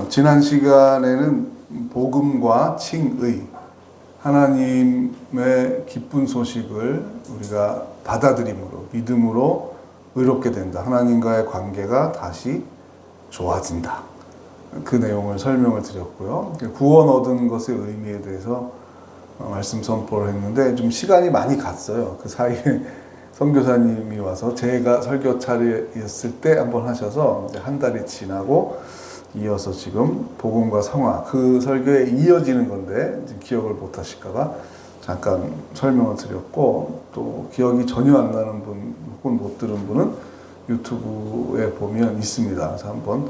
지난 시간에는 복음과 칭의, 하나님의 기쁜 소식을 우리가 받아들임으로, 믿음으로 의롭게 된다. 하나님과의 관계가 다시 좋아진다. 그 내용을 설명을 드렸고요. 구원 얻은 것의 의미에 대해서 말씀 선포를 했는데 좀 시간이 많이 갔어요. 그 사이에 선교사님이 와서 제가 설교 차례였을 때 한번 하셔서 이제 한 달이 지나고 이어서 지금 복음과 성화 그 설교에 이어지는 건데 기억을 못 하실까봐 잠깐 설명을 드렸고, 또 기억이 전혀 안 나는 분 혹은 못 들은 분은 유튜브에 보면 있습니다. 그래서 한번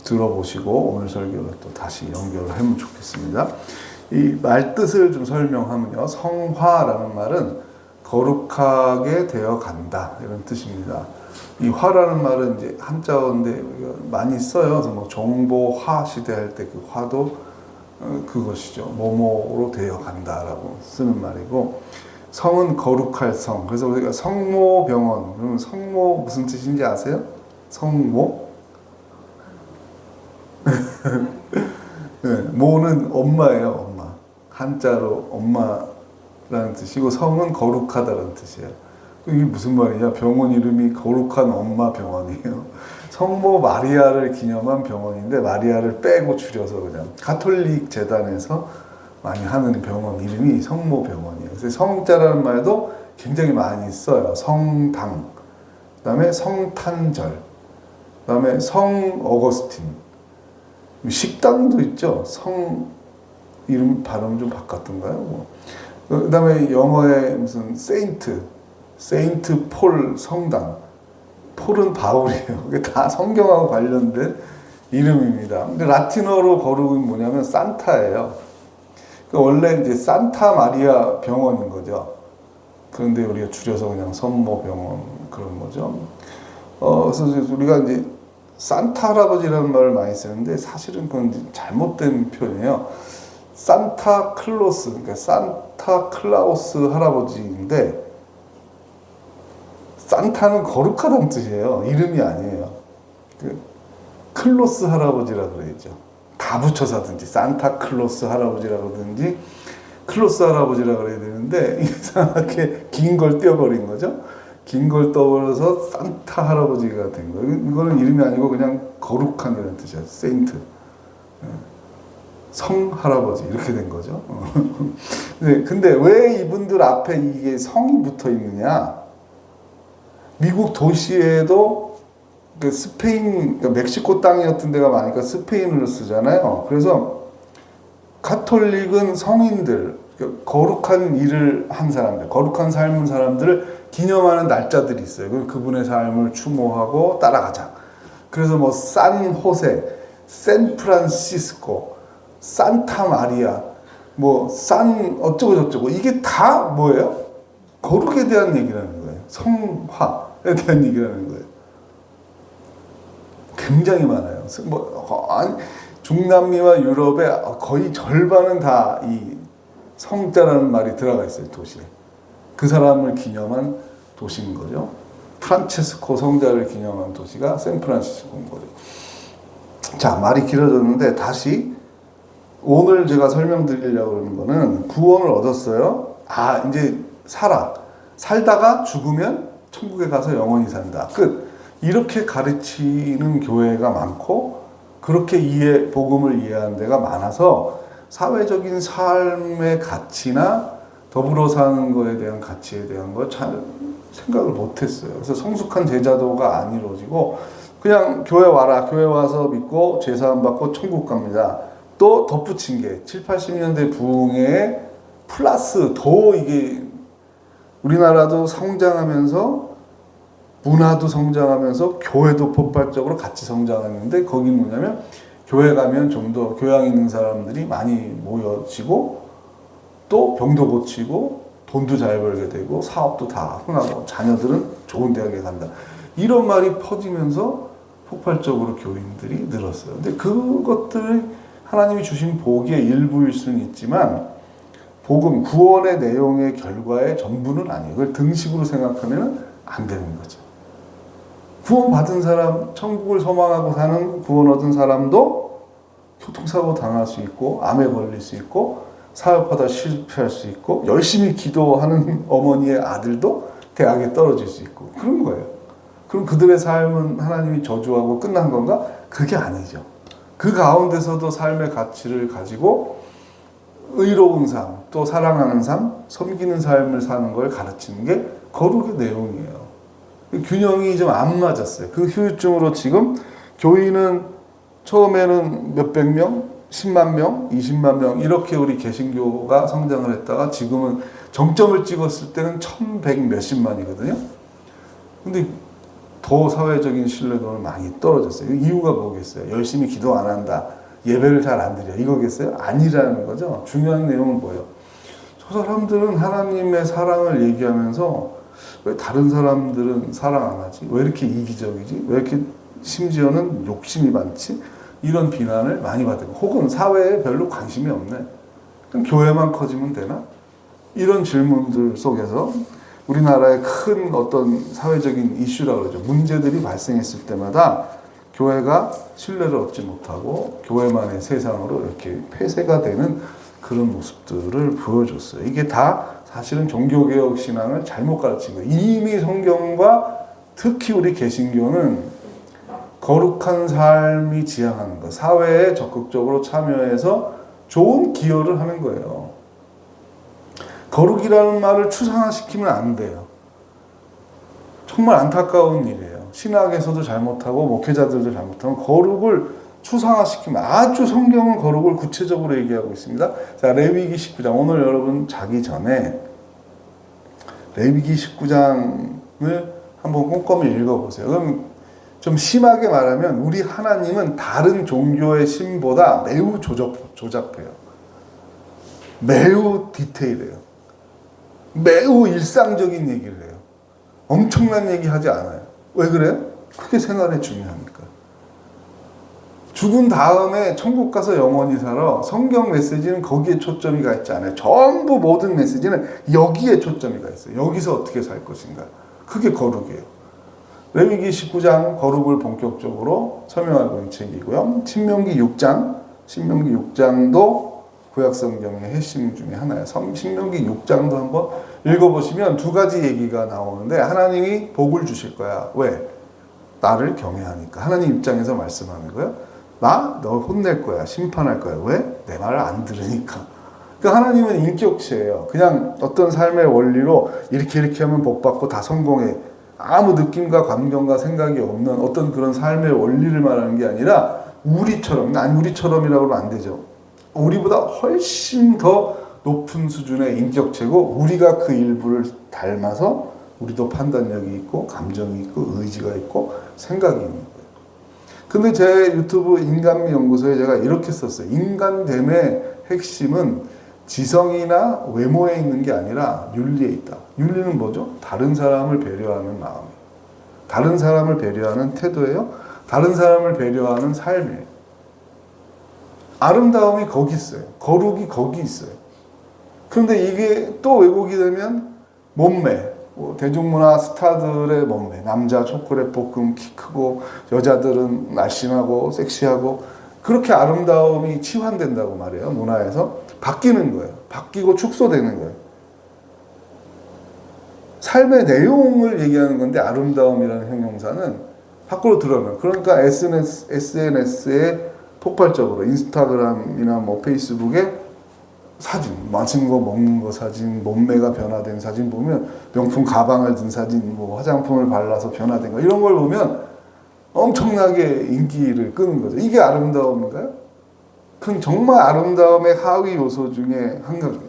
들어보시고 오늘 설교를 또 다시 연결을 하면 좋겠습니다. 이 말뜻을 좀 설명하면요, 성화라는 말은 거룩하게 되어 간다 이런 뜻입니다. 이 화라는 말은 이제 한자어인데 많이 써요. 그래서 뭐 정보화 시대 할 때 그 화도 그것이죠. 뭐뭐로 되어 간다라고 쓰는 말이고, 성은 거룩할 성. 그래서 우리가 성모병원, 그러면 성모 무슨 뜻인지 아세요? 성모? 네, 모는 엄마예요. 엄마. 한자로 엄마라는 뜻이고, 성은 거룩하다는 뜻이에요. 이게 무슨 말이냐? 병원 이름이 거룩한 엄마 병원이에요. 성모 마리아를 기념한 병원인데 마리아를 빼고 줄여서 그냥 가톨릭 재단에서 많이 하는 병원 이름이 성모 병원이에요. 그래서 성자라는 말도 굉장히 많이 써요. 성당, 그다음에 성탄절, 그다음에 성 어거스틴, 식당도 있죠. 성 이름 발음 좀 바꿨던가요? 뭐. 그다음에 영어에 무슨 세인트 폴 성당, 폴은 바울이에요. 그게 다 성경하고 관련된 이름입니다. 근데 라틴어로 거룩은 뭐냐면 산타예요. 그러니까 원래 이제 산타 마리아 병원인 거죠. 그런데 우리가 줄여서 그냥 성모 병원 그런 거죠. 그래서 우리가 이제 산타 할아버지라는 말을 많이 쓰는데 사실은 그건 잘못된 표현이에요. 산타 클로스, 그러니까 산타 클라우스 할아버지인데, 산타는 거룩하다는 뜻이에요. 이름이 아니에요. 그 클로스 할아버지라 그래야죠. 다 붙여서 하든지 산타 클로스 할아버지라 그러든지 클로스 할아버지라 그래야 되는데 이상하게 긴 걸 떼어버린 거죠. 긴 걸 떠버려서 산타 할아버지가 된 거예요. 이거는 이름이 아니고 그냥 거룩한이라는 뜻이에요. 세인트. 성 할아버지 이렇게 된 거죠. 근데 왜 이분들 앞에 이게 성이 붙어 있느냐? 미국 도시에도 그 스페인, 그러니까 멕시코 땅이었던 데가 많으니까 스페인어를 쓰잖아요. 그래서 가톨릭은 성인들, 거룩한 일을 한 사람들, 거룩한 삶을 사람들을 기념하는 날짜들이 있어요. 그분의 삶을 추모하고 따라가자. 그래서 뭐 산호세, 샌프란시스코, 산타 마리아, 뭐 산 어쩌고 저쩌고, 이게 다 뭐예요? 거룩에 대한 얘기라는 거예요. 성화에 대한 얘기라는 거예요. 굉장히 많아요. 중남미와 유럽의 거의 절반은 다 이 성자라는 말이 들어가 있어요. 도시에. 그 사람을 기념한 도시인 거죠. 프란체스코 성자를 기념한 도시가 샌프란시스코인 거죠. 자, 말이 길어졌는데 다시 오늘 제가 설명드리려고 하는 거는 구원을 얻었어요. 이제 살다가 죽으면 천국에 가서 영원히 산다. 끝. 이렇게 가르치는 교회가 많고, 그렇게 복음을 이해하는 데가 많아서 사회적인 삶의 가치나 더불어 사는 거에 대한 가치에 대한 걸 잘 생각을 못했어요. 그래서 성숙한 제자도가 안 이루어지고 그냥 교회 와라, 교회 와서 믿고 죄사함 받고 천국 갑니다. 또 덧붙인 게 7, 80년대 부흥에 플러스 더 이게 우리나라도 성장하면서 문화도 성장하면서 교회도 폭발적으로 같이 성장했는데, 거긴 뭐냐면 교회 가면 좀 더 교양 있는 사람들이 많이 모여지고 또 병도 고치고 돈도 잘 벌게 되고 사업도 다 흥하고 자녀들은 좋은 대학에 간다. 이런 말이 퍼지면서 폭발적으로 교인들이 늘었어요. 근데 그것들이 하나님이 주신 복의 일부일 수는 있지만 복음, 구원의 내용의 결과의 전부는 아니에요. 그걸 등식으로 생각하면 안 되는 거죠. 구원받은 사람, 천국을 소망하고 사는 구원 얻은 사람도 교통사고 당할 수 있고 암에 걸릴 수 있고 사업하다 실패할 수 있고 열심히 기도하는 어머니의 아들도 대학에 떨어질 수 있고 그런 거예요. 그럼 그들의 삶은 하나님이 저주하고 끝난 건가? 그게 아니죠. 그 가운데서도 삶의 가치를 가지고 의로운 삶, 또 사랑하는 삶, 섬기는 삶을 사는 걸 가르치는 게 거룩의 내용이에요. 균형이 좀 안 맞았어요. 그 후유증으로 지금 교인은 처음에는 몇백 명, 10만 명, 20만 명 이렇게 우리 개신교가 성장을 했다가 지금은 정점을 찍었을 때는 1100 몇십만이거든요. 근데 더 사회적인 신뢰도는 많이 떨어졌어요. 이유가 뭐겠어요? 열심히 기도 안 한다. 예배를 잘 안 드려. 이거겠어요? 아니라는 거죠. 중요한 내용은 뭐예요? 저 사람들은 하나님의 사랑을 얘기하면서 왜 다른 사람들은 사랑 안 하지? 왜 이렇게 이기적이지? 왜 이렇게 심지어는 욕심이 많지? 이런 비난을 많이 받고 혹은 사회에 별로 관심이 없네. 그럼 교회만 커지면 되나? 이런 질문들 속에서 우리나라의 큰 어떤 사회적인 이슈라고 그러죠. 문제들이 발생했을 때마다 교회가 신뢰를 얻지 못하고 교회만의 세상으로 이렇게 폐쇄가 되는 그런 모습들을 보여줬어요. 이게 다 사실은 종교개혁 신앙을 잘못 가르친 거예요. 이미 성경과 특히 우리 개신교는 거룩한 삶이 지향하는 것, 사회에 적극적으로 참여해서 좋은 기여를 하는 거예요. 거룩이라는 말을 추상화시키면 안 돼요. 정말 안타까운 일이에요. 신학에서도 잘못하고 목회자들도 잘못하고 거룩을 추상화시키면 아주 성경은 거룩을 구체적으로 얘기하고 있습니다. 자, 레위기 19장. 오늘 여러분 자기 전에 레위기 19장을 한번 꼼꼼히 읽어보세요. 그럼 좀 심하게 말하면 우리 하나님은 다른 종교의 신보다 매우 조잡해요. 매우 디테일해요. 매우 일상적인 얘기를 해요. 엄청난 얘기 하지 않아요. 왜 그래요? 그게 생활에 중요하니까. 죽은 다음에 천국 가서 영원히 살아. 성경 메시지는 거기에 초점이 가 있지 않아요. 전부 모든 메시지는 여기에 초점이 가 있어요. 여기서 어떻게 살 것인가. 그게 거룩이에요. 레위기 19장 거룩을 본격적으로 설명하고 있는 책이고요. 신명기 6장도 구약성경의 핵심 중에 하나예요. 신명기 6장도 한번 읽어보시면 두 가지 얘기가 나오는데 하나님이 복을 주실 거야. 왜? 나를 경외하니까. 하나님 입장에서 말씀하는 거예요. 너 혼낼 거야. 심판할 거야. 왜? 내 말을 안 들으니까. 그러니까 하나님은 인격체예요. 그냥 어떤 삶의 원리로 이렇게 하면 복 받고 다 성공해. 아무 느낌과 감정과 생각이 없는 어떤 그런 삶의 원리를 말하는 게 아니라 우리처럼, 우리처럼이라고 하면 안 되죠. 우리보다 훨씬 더 높은 수준의 인격체고 우리가 그 일부를 닮아서 우리도 판단력이 있고 감정이 있고 의지가 있고 생각이 있는 거예요. 근데 제 유튜브 인간미 연구소에 제가 이렇게 썼어요. 인간됨의 핵심은 지성이나 외모에 있는 게 아니라 윤리에 있다. 윤리는 뭐죠? 다른 사람을 배려하는 마음이에요. 다른 사람을 배려하는 태도예요. 다른 사람을 배려하는 삶이에요. 아름다움이 거기 있어요. 거룩이 거기 있어요. 그런데 이게 또 왜곡이 되면 몸매, 대중문화 스타들의 몸매, 남자 초콜릿 볶음 키 크고 여자들은 날씬하고 섹시하고 그렇게 아름다움이 치환된다고 말해요. 문화에서 바뀌는 거예요. 바뀌고 축소되는 거예요. 삶의 내용을 얘기하는 건데 아름다움이라는 형용사는 밖으로 드러나요. 그러니까 SNS에 폭발적으로 인스타그램이나 페이스북에 사진, 맛있는 거 먹는 거 사진, 몸매가 변화된 사진 보면 명품 가방을 든 사진, 화장품을 발라서 변화된 거 이런 걸 보면 엄청나게 인기를 끄는 거죠. 이게 아름다움인가요? 그건 정말 아름다움의 하위 요소 중에 한 가지입니다.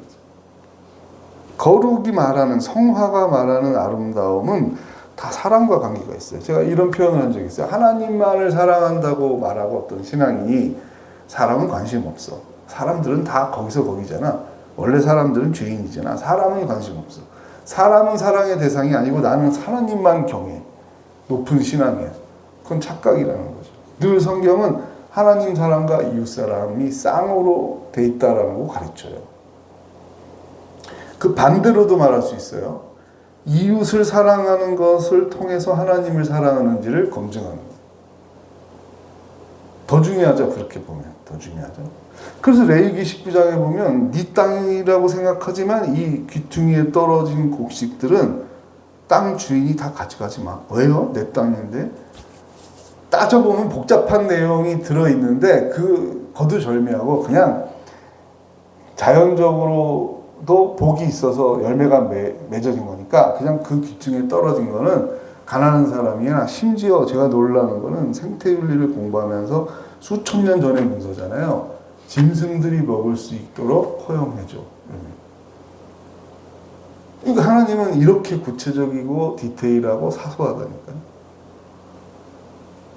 거룩이 말하는 성화가 말하는 아름다움은 다 사랑과 관계가 있어요. 제가 이런 표현을 한 적이 있어요. 하나님만을 사랑한다고 말하고 어떤 신앙인이 사람은 관심 없어. 사람들은 다 거기서 거기잖아. 원래 사람들은 죄인이잖아. 사람은 관심 없어. 사람은 사랑의 대상이 아니고 나는 하나님만 경외. 높은 신앙이야. 그건 착각이라는 거죠. 늘 성경은 하나님 사랑과 이웃 사랑이 쌍으로 돼 있다라고 가르쳐요. 그 반대로도 말할 수 있어요. 이웃을 사랑하는 것을 통해서 하나님을 사랑하는지를 검증하는 거예요. 더 중요하죠. 그렇게 보면 더 중요하죠. 그래서 레위기 19장에 보면 네 땅이라고 생각하지만 이 귀퉁이에 떨어진 곡식들은 땅 주인이 다 가져가지 마. 왜요? 내 땅인데. 따져보면 복잡한 내용이 들어있는데 그 거두절미하고 그냥 자연적으로도 복이 있어서 열매가 맺어진 거니까 그냥 그 귀퉁이에 떨어진 거는 가난한 사람이야. 심지어 제가 놀라는 거는 생태윤리를 공부하면서 수천 년 전의 문서잖아요. 짐승들이 먹을 수 있도록 허용해줘. 그러니까 하나님은 이렇게 구체적이고 디테일하고 사소하다니까요.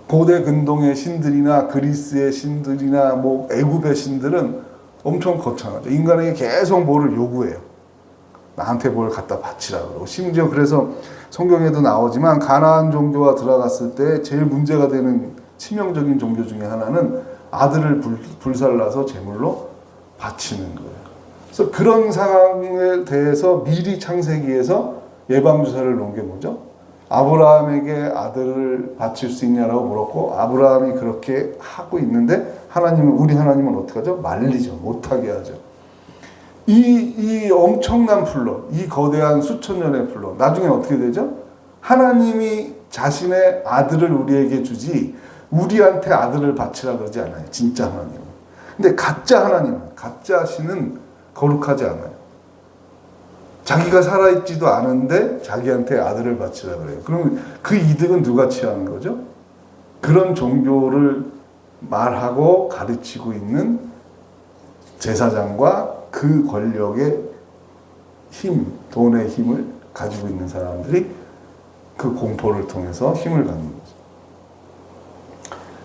고대 근동의 신들이나 그리스의 신들이나 뭐 애굽의 신들은 엄청 거창하죠. 인간에게 계속 뭐를 요구해요. 나한테 뭘 갖다 바치라 그러고. 심지어 그래서 성경에도 나오지만 가나안 종교가 들어갔을 때 제일 문제가 되는 치명적인 종교 중에 하나는 아들을 불살라서 제물로 바치는 거예요. 그래서 그런 상황에 대해서 미리 창세기에서 예방주사를 놓은 게 뭐죠? 아브라함에게 아들을 바칠 수 있냐라고 물었고 아브라함이 그렇게 하고 있는데 우리 하나님은 어떻게 하죠? 말리죠. 못하게 하죠. 이 엄청난 플롯, 이 거대한 수천 년의 플롯, 나중에 어떻게 되죠? 하나님이 자신의 아들을 우리에게 주지 우리한테 아들을 바치라 그러지 않아요. 진짜 하나님은. 근데 가짜 하나님은, 가짜 신은 거룩하지 않아요. 자기가 살아있지도 않은데 자기한테 아들을 바치라 그래요. 그러면 그 이득은 누가 취하는 거죠? 그런 종교를 말하고 가르치고 있는 제사장과 그 권력의 힘, 돈의 힘을 가지고 있는 사람들이 그 공포를 통해서 힘을 갖는 거죠.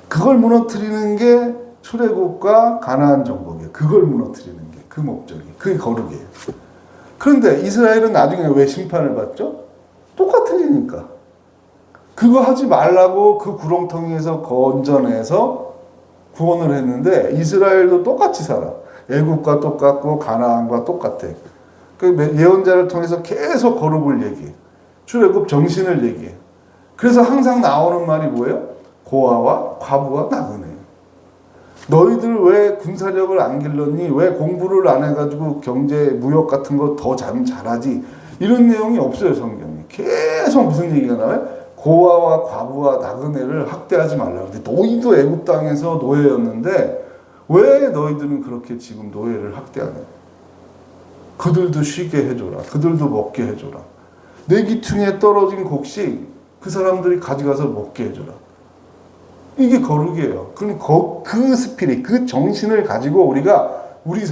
그걸 무너뜨리는 게 출애굽과 가나안 정복이에요. 그걸 무너뜨리는 게 그 목적이, 그게 거룩이에요. 그런데 이스라엘은 나중에 왜 심판을 받죠? 똑같은 일이니까. 그거 하지 말라고 그 구렁텅이에서 건져내서 구원을 했는데 이스라엘도 똑같이 살아. 애국과 똑같고 가나안과 똑같아. 그 예언자를 통해서 계속 거룩을 얘기해. 출애굽 정신을 얘기해. 그래서 항상 나오는 말이 뭐예요? 고아와 과부와 나그네. 너희들 왜 군사력을 안 길렀니? 왜 공부를 안 해가지고 경제, 무역 같은 거 더 잘하지? 이런 내용이 없어요, 성경에. 계속 무슨 얘기가 나와요? 고아와 과부와 나그네를 학대하지 말라고. 근데 너희도 애굽 땅에서 노예였는데 왜 너희들은 그렇게 지금 노예를 학대하냐? 그들도 쉬게 해줘라. 그들도 먹게 해줘라. 내 기퉁에 떨어진 곡식 그 사람들이 가져가서 먹게 해줘라. 이게 거룩이에요. 그럼 그 스피릿, 그 정신을 가지고 우리가 우리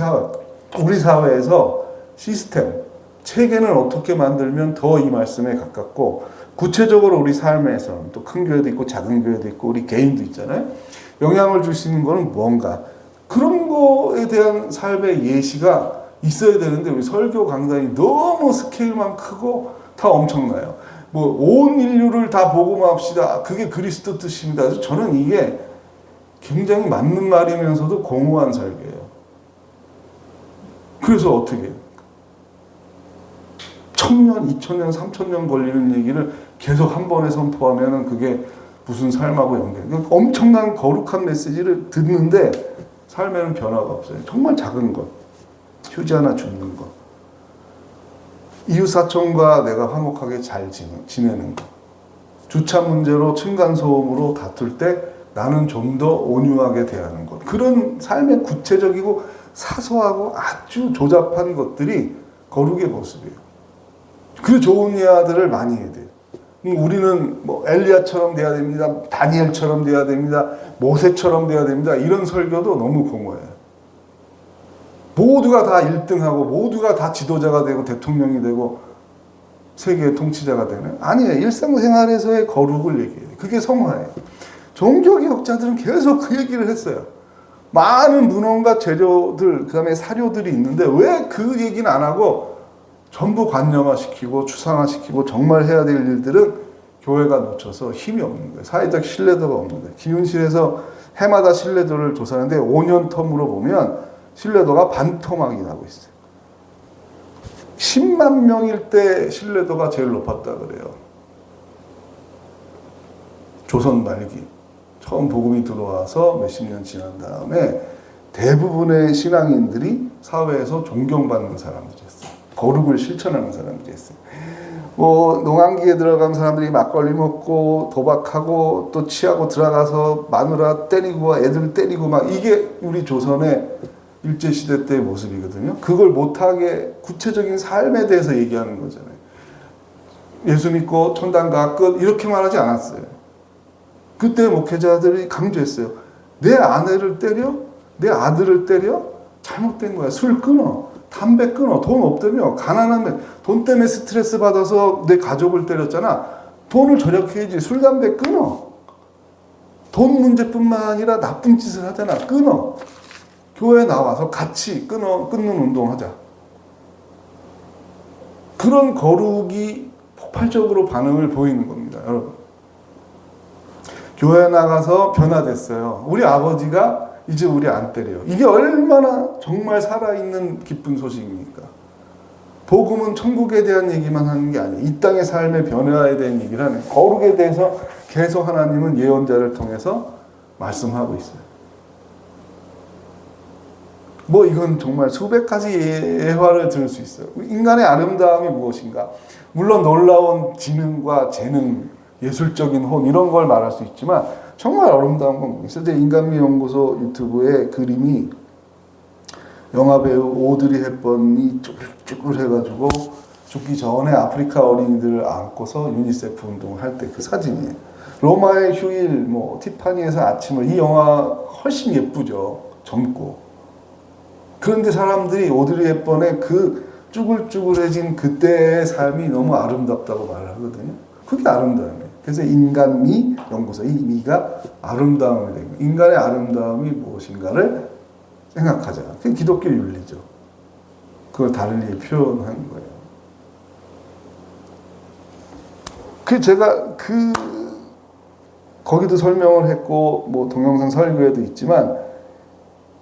사회에서 시스템, 체계를 어떻게 만들면 더 이 말씀에 가깝고 구체적으로 우리 삶에서 또 큰 교회도 있고 작은 교회도 있고 우리 개인도 있잖아요. 영향을 줄 수 있는 거는 뭔가 그런 거에 대한 삶의 예시가 있어야 되는데 우리 설교 강단이 너무 스케일만 크고 다 엄청나요. 뭐 온 인류를 다 복음합시다. 그게 그리스도 뜻입니다. 그래서 저는 이게 굉장히 맞는 말이면서도 공허한 설교예요. 그래서 어떻게 해요? 1000년, 2000년, 3000년 걸리는 얘기를 계속 한 번에 선포하면은 그게 무슨 삶하고 연결. 엄청난 거룩한 메시지를 듣는데 삶에는 변화가 없어요. 정말 작은 것. 휴지 하나 줍는 것. 이웃사촌과 내가 화목하게 잘 지내는 것. 주차 문제로 층간소음으로 다툴 때 나는 좀 더 온유하게 대하는 것. 그런 삶의 구체적이고 사소하고 아주 조잡한 것들이 거룩의 모습이에요. 그 좋은 예화들을 많이 해야 돼요. 우리는 뭐 엘리야처럼 돼야 됩니다. 다니엘처럼 돼야 됩니다. 모세처럼 돼야 됩니다. 이런 설교도 너무 공허해요. 모두가 다 1등하고 모두가 다 지도자가 되고 대통령이 되고 세계의 통치자가 되는? 아니에요. 일상생활에서의 거룩을 얘기해요. 그게 성화예요. 종교개혁자들은 계속 그 얘기를 했어요. 많은 문헌과 재료들, 그 다음에 사료들이 있는데 왜 그 얘기는 안 하고 전부 관념화시키고 추상화시키고 정말 해야 될 일들은 교회가 놓쳐서 힘이 없는 거예요. 사회적 신뢰도가 없는 거예요. 기윤실에서 해마다 신뢰도를 조사하는데 5년 텀으로 보면 신뢰도가 반토막이 나고 있어요. 10만 명일 때 신뢰도가 제일 높았다 그래요. 조선 말기 처음 복음이 들어와서 몇십 년 지난 다음에 대부분의 신앙인들이 사회에서 존경받는 사람들이었어요. 거룩을 실천하는 사람들이었어요. 뭐 농한기에 들어간 사람들이 막걸리 먹고 도박하고 또 취하고 들어가서 마누라 때리고 애들 때리고 막 이게 우리 조선의 일제시대 때의 모습이거든요. 그걸 못하게 구체적인 삶에 대해서 얘기하는 거잖아요. 예수 믿고 천당 가 끝 이렇게 말하지 않았어요. 그때 목회자들이 강조했어요. 내 아내를 때려? 내 아들을 때려? 잘못된 거야. 술 끊어. 담배 끊어. 돈 없다며. 가난하면 돈 때문에 스트레스 받아서 내 가족을 때렸잖아. 돈을 절약해야지. 술, 담배 끊어. 돈 문제뿐만 아니라 나쁜 짓을 하잖아. 끊어. 교회에 나와서 같이 끊는 운동하자. 그런 거룩이 폭발적으로 반응을 보이는 겁니다. 여러분. 교회 나가서 변화됐어요. 우리 아버지가 이제 우리 안 때려요. 이게 얼마나 정말 살아있는 기쁜 소식입니까? 복음은 천국에 대한 얘기만 하는 게 아니에요. 이 땅의 삶의 변화에 대한 얘기를 하는 거예요. 거룩에 대해서 계속 하나님은 예언자를 통해서 말씀하고 있어요. 뭐 이건 정말 수백 가지 예화를 들을 수 있어요. 인간의 아름다움이 무엇인가? 물론 놀라운 지능과 재능, 예술적인 혼 이런 걸 말할 수 있지만 정말 아름다운 건 있어요. 인간미 연구소 유튜브에 그림이 영화배우 오드리 헵번이 쭈글쭈글 해가지고 죽기 전에 아프리카 어린이들을 안고서 유니세프 운동을 할 때 그 사진이에요. 로마의 휴일, 뭐 티파니에서 아침을 이 영화 훨씬 예쁘죠. 젊고. 그런데 사람들이 오드리 헵번의 그 쭈글쭈글해진 그때의 삶이 너무 아름답다고 말을 하거든요. 그게 아름다움이에요. 그래서 인간미 연구소, 이 미가 아름다움이 되고 인간의 아름다움이 무엇인가를 생각하자. 그게 기독교 윤리죠. 그걸 달리 표현한 거예요. 제가 거기도 설명을 했고 뭐 동영상 설교에도 있지만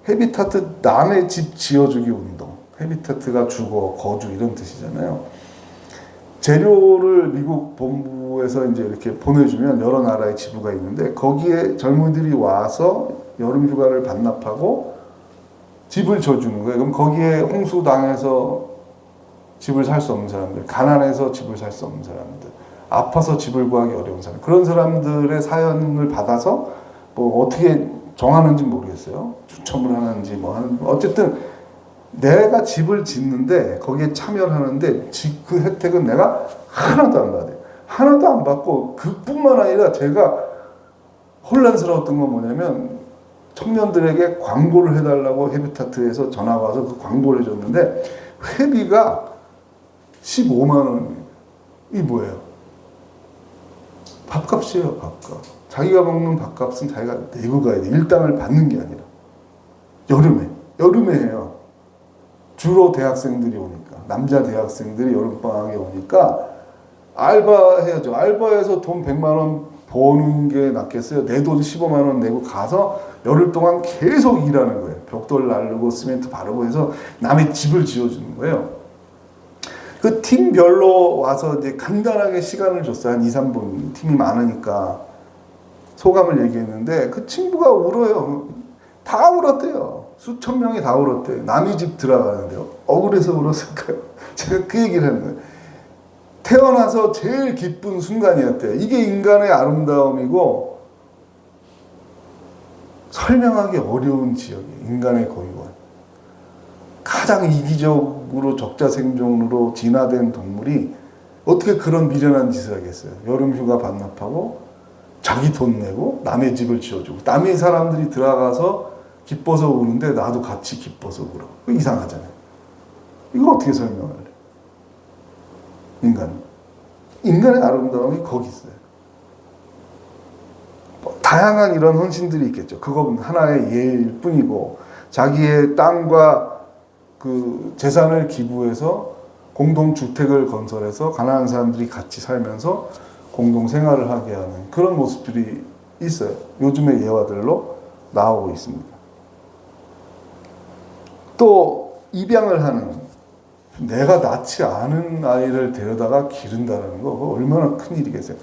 헤비타트 남의 집 지어주기 운동. 헤비타트가 주거, 거주 이런 뜻이잖아요. 재료를 미국 본부에서 이제 이렇게 보내주면 여러 나라의 지부가 있는데 거기에 젊은이들이 와서 여름 휴가를 반납하고 집을 줘주는 거예요. 그럼 거기에 홍수 당해서 집을 살 수 없는 사람들, 가난해서 집을 살 수 없는 사람들, 아파서 집을 구하기 어려운 사람, 그런 사람들의 사연을 받아서 뭐 어떻게 정하는지 모르겠어요. 추첨을 하는지 뭐 하는지 어쨌든 내가 집을 짓는데 거기에 참여를 하는데 그 혜택은 내가 하나도 안 받아요. 하나도 안 받고 그뿐만 아니라 제가 혼란스러웠던 건 뭐냐면 청년들에게 광고를 해달라고 헤비타트에서 전화가 와서 그 광고를 해줬는데 회비가 15만 원이에요. 이게 뭐예요? 밥값이에요. 밥값. 자기가 먹는 밥값은 자기가 내고 가야 돼. 일당을 받는 게 아니라. 여름에 해요. 주로 대학생들이 오니까. 남자 대학생들이 여름방학에 오니까 알바해야죠. 알바해서 돈 100만 원 버는 게 낫겠어요? 내 돈 15만 원 내고 가서 열흘 동안 계속 일하는 거예요. 벽돌 나르고 시멘트 바르고 해서 남의 집을 지어주는 거예요. 그 팀별로 와서 이제 간단하게 시간을 줬어요. 한 2, 3분. 팀이 많으니까. 소감을 얘기했는데 그 친구가 울어요. 다 울었대요. 수천 명이 다 울었대요. 남의 집 들어가는데요. 억울해서 울었을까요? 제가 그 얘기를 하는 거예요. 태어나서 제일 기쁜 순간이었대요. 이게 인간의 아름다움이고 설명하기 어려운 지역이에요. 인간의 고유한. 가장 이기적으로 적자생존으로 진화된 동물이 어떻게 그런 미련한 짓을 하겠어요. 여름휴가 반납하고 자기 돈 내고 남의 집을 지어주고 남의 사람들이 들어가서 기뻐서 우는데 나도 같이 기뻐서 울어. 이상하잖아요. 이거 어떻게 설명할래? 인간의 아름다움이 거기 있어요. 다양한 이런 헌신들이 있겠죠. 그건 하나의 예일 뿐이고 자기의 땅과 그 재산을 기부해서 공동주택을 건설해서 가난한 사람들이 같이 살면서 공동 생활을 하게 하는 그런 모습들이 있어요. 요즘의 예화들로 나오고 있습니다. 또 입양을 하는 내가 낳지 않은 아이를 데려다가 기른다는 거 그거 얼마나 큰 일이겠어요.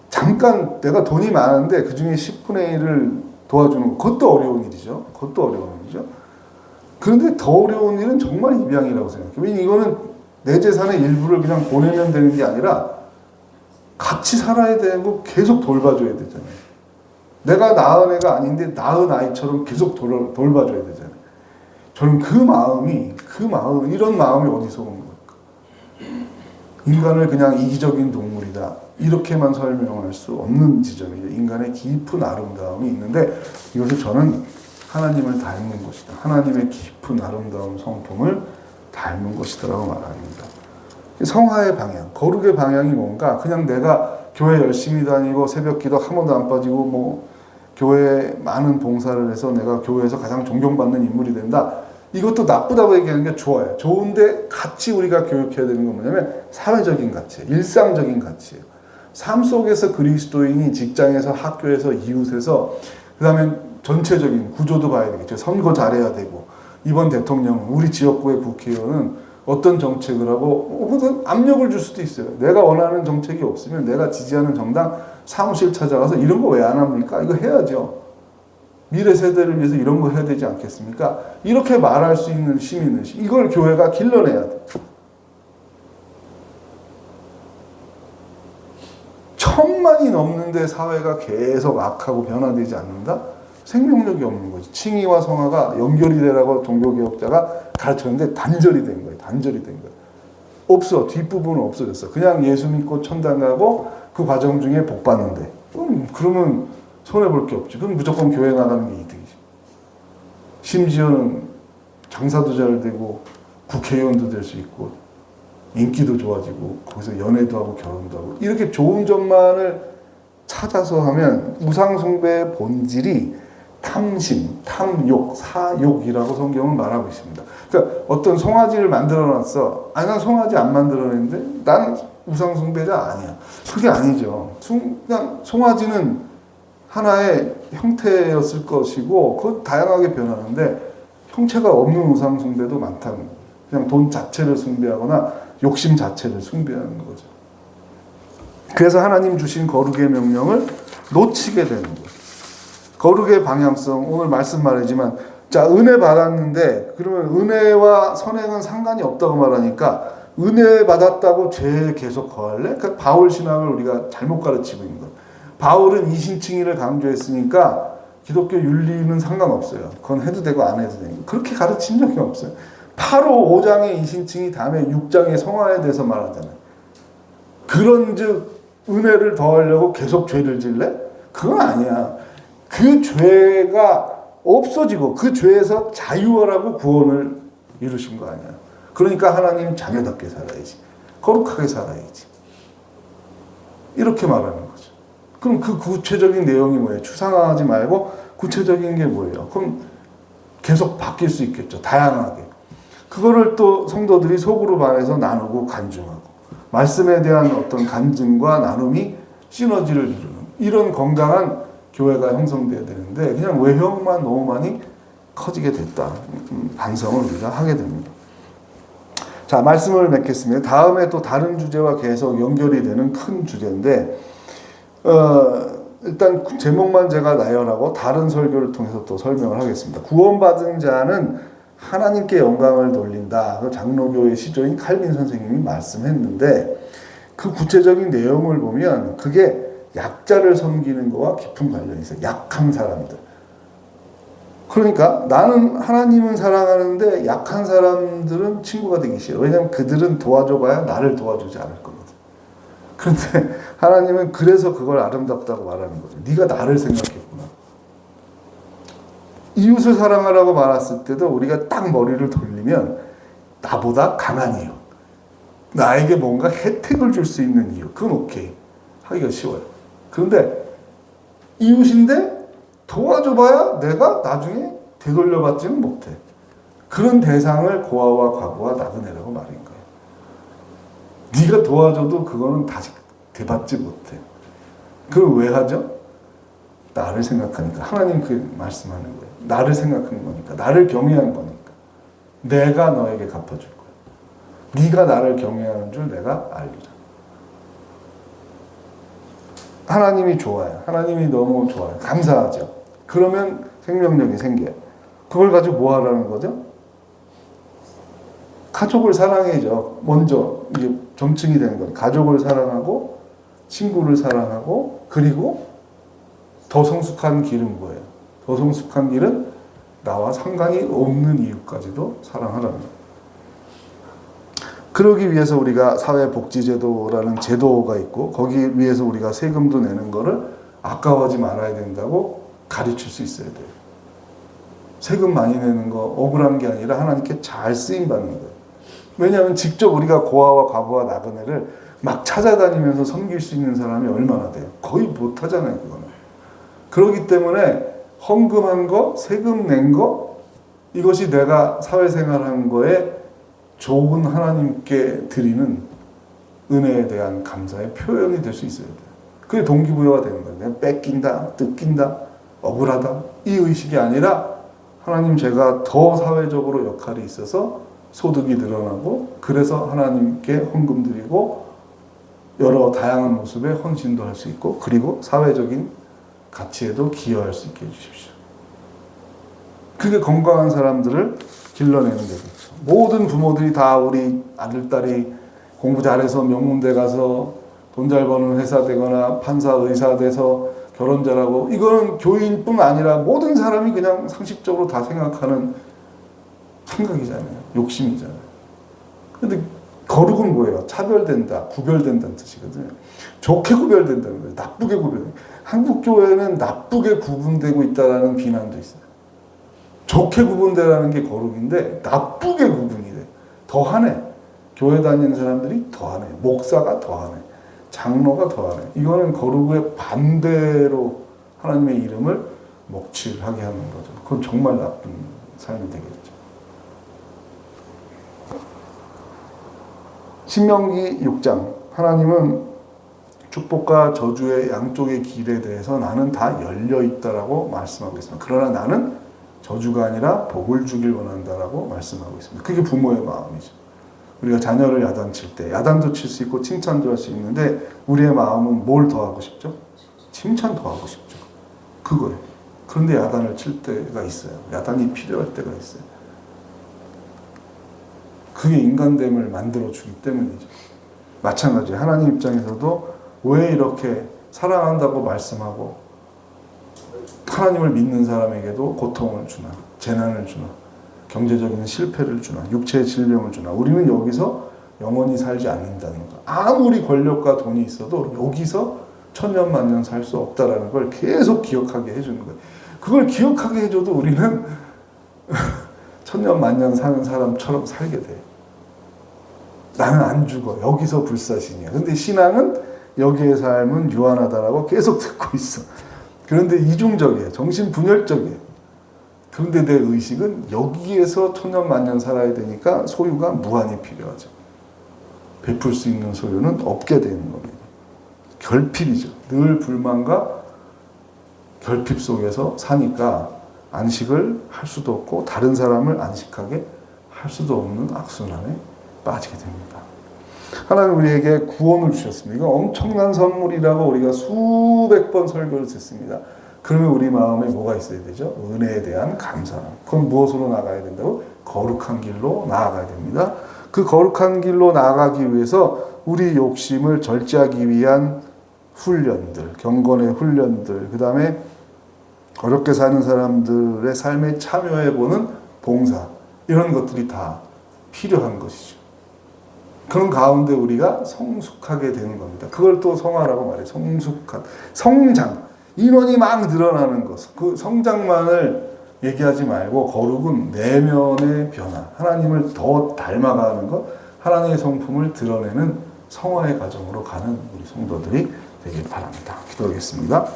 잠깐 내가 돈이 많은데 그중에 10분의 1을 도와주는 거 그것도 어려운 일이죠. 그것도 어려운 일이죠. 그런데 더 어려운 일은 정말 입양이라고 생각해요. 왜냐면 이거는 내 재산의 일부를 그냥 보내면 되는 게 아니라 같이 살아야 되고 계속 돌봐줘야 되잖아요. 내가 낳은 애가 아닌데 낳은 아이처럼 계속 돌봐줘야 되잖아요. 저는 그 마음이 이런 마음이 어디서 오는 걸까? 인간을 그냥 이기적인 동물이다 이렇게만 설명할 수 없는 지점이죠. 인간의 깊은 아름다움이 있는데 이것을 저는 하나님을 닮은 것이다. 하나님의 깊은 아름다운 성품을 닮은 것이다라고 말합니다. 성화의 방향, 거룩의 방향이 뭔가 그냥 내가 교회 열심히 다니고 새벽기도 한 번도 안 빠지고 뭐 교회에 많은 봉사를 해서 내가 교회에서 가장 존경받는 인물이 된다. 이것도 나쁘다고 얘기하는 게 좋아요. 좋은데 같이 우리가 교육해야 되는 건 뭐냐면 사회적인 가치예요. 일상적인 가치예요. 삶 속에서 그리스도인이 직장에서 학교에서 이웃에서 그다음에 전체적인 구조도 봐야 되겠죠. 선거 잘해야 되고 이번 대통령 우리 지역구의 국회의원은 어떤 정책을 하고 혹은 압력을 줄 수도 있어요. 내가 원하는 정책이 없으면 내가 지지하는 정당 사무실 찾아가서 이런 거 왜 안 합니까? 이거 해야죠. 미래 세대를 위해서 이런 거 해야 되지 않겠습니까? 이렇게 말할 수 있는 시민의식 이걸 교회가 길러내야 돼. 1000만이 넘는데 사회가 계속 악하고 변화되지 않는다? 생명력이 없는 거지. 칭의와 성화가 연결이 되라고 종교개혁자가 가르쳤는데 단절이 된 거예요. 단절이 된 거예요. 없어. 뒷부분은 없어졌어. 그냥 예수 믿고 천당 가고 그 과정 중에 복 받는데. 그러면 손해볼 게 없지. 그럼 무조건 교회 나가는 게 이득이지. 심지어는 장사도 잘 되고 국회의원도 될 수 있고 인기도 좋아지고 거기서 연애도 하고 결혼도 하고 이렇게 좋은 점만을 찾아서 하면 우상숭배의 본질이 탐심, 탐욕, 사욕이라고 성경은 말하고 있습니다. 그러니까 어떤 송아지를 만들어놨어. 아니 난 송아지 안 만들어냈는데 난 우상숭배자 아니야. 그게 아니죠. 그냥 송아지는 하나의 형태였을 것이고 그건 다양하게 변하는데 형체가 없는 우상숭배도 많다는 거예요. 그냥 돈 자체를 숭배하거나 욕심 자체를 숭배하는 거죠. 그래서 하나님 주신 거룩의 명령을 놓치게 되는 거예요. 거룩의 방향성, 오늘 말씀 말이지만 자 은혜 받았는데 그러면 은혜와 선행은 상관이 없다고 말하니까 은혜 받았다고 죄에 계속 거할래? 그러니까 바울 신앙을 우리가 잘못 가르치고 있는 거예요. 바울은 이신칭의를 강조했으니까 기독교 윤리는 상관없어요. 그건 해도 되고 안 해도 되고 그렇게 가르친 적이 없어요. 8호 5장의 이신칭의 다음에 6장의 성화에 대해서 말하잖아요. 그런즉 은혜를 더하려고 계속 죄를 질래? 그건 아니야. 그 죄가 없어지고 그 죄에서 자유하라고 구원을 이루신 거 아니야. 그러니까 하나님 자녀답게 살아야지. 거룩하게 살아야지. 이렇게 말하는 거죠. 그럼 그 구체적인 내용이 뭐예요? 추상화하지 말고 구체적인 게 뭐예요? 그럼 계속 바뀔 수 있겠죠. 다양하게. 그거를 또 성도들이 속으로 반해서 나누고 간증하고 말씀에 대한 어떤 간증과 나눔이 시너지를 이루는 이런 건강한 교회가 형성돼야 되는데 그냥 외형만 너무 많이 커지게 됐다. 반성을 우리가 하게 됩니다. 자, 말씀을 맺겠습니다. 다음에 또 다른 주제와 계속 연결이 되는 큰 주제인데 일단 제목만 제가 나열하고 다른 설교를 통해서 또 설명을 하겠습니다. 구원받은 자는 하나님께 영광을 돌린다. 장로교의 시조인 칼빈 선생님이 말씀했는데 그 구체적인 내용을 보면 그게 약자를 섬기는 거와 깊은 관련이 있어요. 약한 사람들. 그러니까 나는 하나님은 사랑하는데 약한 사람들은 친구가 되기 싫어. 왜냐하면 그들은 도와줘봐야 나를 도와주지 않을 거거든. 그런데 하나님은 그래서 그걸 아름답다고 말하는 거죠. 네가 나를 생각했구나. 이웃을 사랑하라고 말했을 때도 우리가 딱 머리를 돌리면 나보다 강한 이유, 나에게 뭔가 혜택을 줄 수 있는 이유, 그건 오케이. 하기가 쉬워요. 그런데 이웃인데 도와줘봐야 내가 나중에 되돌려받지는 못해. 그런 대상을 고아와 과부와 나그네라고 말인 거예요. 네가 도와줘도 그거는 다시 되받지 못해. 그걸 왜 하죠? 나를 생각하니까. 하나님 그 말씀하는 거예요. 나를 생각하는 거니까. 나를 경외한 거니까. 내가 너에게 갚아줄 거야. 네가 나를 경외하는 줄 내가 알리라. 하나님이 좋아요. 하나님이 너무 좋아요. 감사하죠. 그러면 생명력이 생겨요. 그걸 가지고 뭐 하라는 거죠? 가족을 사랑해야죠. 먼저 이제 점증이 되는 거예요. 가족을 사랑하고 친구를 사랑하고 그리고 더 성숙한 길은 뭐예요? 더 성숙한 길은 나와 상관이 없는 이유까지도 사랑하라는 거예요. 그러기 위해서 우리가 사회복지제도라는 제도가 있고 거기 위해서 우리가 세금도 내는 거를 아까워하지 말아야 된다고 가르칠 수 있어야 돼요. 세금 많이 내는 거 억울한 게 아니라 하나님께 잘 쓰임받는 거예요. 왜냐하면 직접 우리가 고아와 과부와 나그네를 막 찾아다니면서 섬길 수 있는 사람이 얼마나 돼요? 거의 못하잖아요, 그거는. 그렇기 때문에 헌금한 거, 세금 낸 거, 이것이 내가 사회생활한 거에 좋은 하나님께 드리는 은혜에 대한 감사의 표현이 될 수 있어야 돼요. 그게 동기부여가 되는 거예요. 내가 뺏긴다, 뜯긴다, 억울하다 이 의식이 아니라 하나님 제가 더 사회적으로 역할이 있어서 소득이 늘어나고 그래서 하나님께 헌금 드리고 여러 다양한 모습의 헌신도 할 수 있고 그리고 사회적인 가치에도 기여할 수 있게 해주십시오. 그게 건강한 사람들을 길러내는 거겠죠. 모든 부모들이 다 우리 아들, 딸이 공부 잘해서 명문대 가서 돈 잘 버는 회사 되거나 판사, 의사 돼서 결혼 잘하고 이거는 교인뿐 아니라 모든 사람이 그냥 상식적으로 다 생각하는 생각이잖아요. 욕심이잖아요. 근데 거룩은 뭐예요? 차별된다, 구별된다는 뜻이거든요. 좋게 구별된다는 거예요. 나쁘게 구별된다. 한국 교회는 나쁘게 구분되고 있다는 비난도 있어요. 좋게 구분되라는 게 거룩인데 나쁘게 구분이 돼. 더하네. 교회 다니는 사람들이 더하네. 목사가 더하네. 장로가 더하네. 이거는 거룩의 반대로 하나님의 이름을 먹칠하게 하는 거죠. 그건 정말 나쁜 삶이 되겠죠. 신명기 6장 하나님은 축복과 저주의 양쪽의 길에 대해서 나는 다 열려있다라고 말씀하고 있습니다. 그러나 나는 저주가 아니라 복을 주길 원한다라고 말씀하고 있습니다. 그게 부모의 마음이죠. 우리가 자녀를 야단칠 때 야단도 칠 수 있고 칭찬도 할 수 있는데 우리의 마음은 뭘 더 하고 싶죠? 칭찬 더 하고 싶죠. 그거예요. 그런데 야단을 칠 때가 있어요. 야단이 필요할 때가 있어요. 그게 인간됨을 만들어주기 때문이죠. 마찬가지예요. 하나님 입장에서도 왜 이렇게 사랑한다고 말씀하고 하나님을 믿는 사람에게도 고통을 주나, 재난을 주나, 경제적인 실패를 주나, 육체의 질병을 주나. 우리는 여기서 영원히 살지 않는다는 거. 아무리 권력과 돈이 있어도 여기서 천년만년 살 수 없다라는 걸 계속 기억하게 해주는 거예요. 그걸 기억하게 해줘도 우리는 천년만년 사는 사람처럼 살게 돼요. 나는 안 죽어. 여기서 불사신이야. 근데 신앙은 여기의 삶은 유한하다라고 계속 듣고 있어. 그런데 이중적이에요. 정신분열적이에요. 그런데 내 의식은 여기에서 천년만년 살아야 되니까 소유가 무한히 필요하죠. 베풀 수 있는 소유는 없게 되는 겁니다. 결핍이죠. 늘 불만과 결핍 속에서 사니까 안식을 할 수도 없고 다른 사람을 안식하게 할 수도 없는 악순환에 빠지게 됩니다. 하나님 우리에게 구원을 주셨습니다. 이거 엄청난 선물이라고 우리가 수백 번 설교를 듣습니다. 그러면 우리 마음에 뭐가 있어야 되죠? 은혜에 대한 감사. 그럼 무엇으로 나가야 된다고? 거룩한 길로 나아가야 됩니다. 그 거룩한 길로 나아가기 위해서 우리 욕심을 절제하기 위한 훈련들, 경건의 훈련들, 그 다음에 어렵게 사는 사람들의 삶에 참여해보는 봉사, 이런 것들이 다 필요한 것이죠. 그런 가운데 우리가 성숙하게 되는 겁니다. 그걸 또 성화라고 말해요. 성숙한, 성장. 인원이 막 늘어나는 것. 그 성장만을 얘기하지 말고 거룩은 내면의 변화. 하나님을 더 닮아가는 것. 하나님의 성품을 드러내는 성화의 과정으로 가는 우리 성도들이 되길 바랍니다. 기도하겠습니다.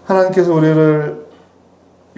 하나님께서 우리를